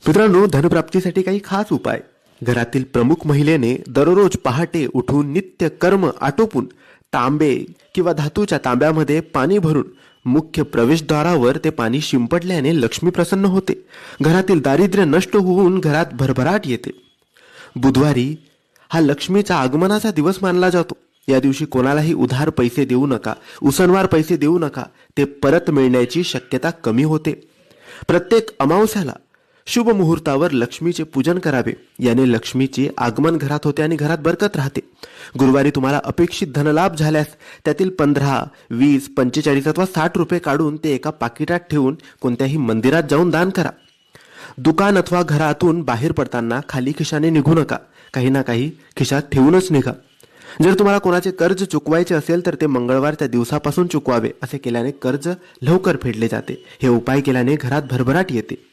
मित्रांनो, धनप्राप्तीसाठी काही खास उपाय. घरातील प्रमुख महिलेने दररोज पहाटे उठून नित्य कर्म आटोपून तांबे किंवा धातूच्या तांब्यामध्ये पाणी भरून मुख्य प्रवेशद्वारावर ते पाणी शिंपडल्याने लक्ष्मी प्रसन्न होते. घरातील दारिद्र्य नष्ट होऊन घरात भरभराट येते. बुधवारी हा लक्ष्मीचा आगमनाचा दिवस मानला जातो. या दिवशी कोणालाही उधार पैसे देऊ नका, उसनवार पैसे देऊ नका. ते परत मिळण्याची शक्यता कमी होते. प्रत्येक अमावस्याला शुभ मुहूर्तावर लक्ष्मीचे पूजन करावे. याने लक्ष्मीचे आगमन घरात होते आणि घरात बरकत राहते. गुरुवारी तुम्हाला अपेक्षित धनलाभ झाल्यास त्यातील 15, 20, 45 अथवा 60 रुपये काढून ते एका पाकिटात ठेवून कोणत्याही मंदिरात जाऊन दान करा. दुकान अथवा घरातून बाहेर पडताना खाली खिशाने निघू नका. काही ना काही खिशात ठेवूनच निघा. जर तुम्हाला कोणाचे कर्ज चुकवायचे असेल तर ते मंगळवारच्या दिवसापासून चुकवावे. असे केल्याने कर्ज लवकर फेडले जाते. हे उपाय केल्याने घरात भरभराट येते.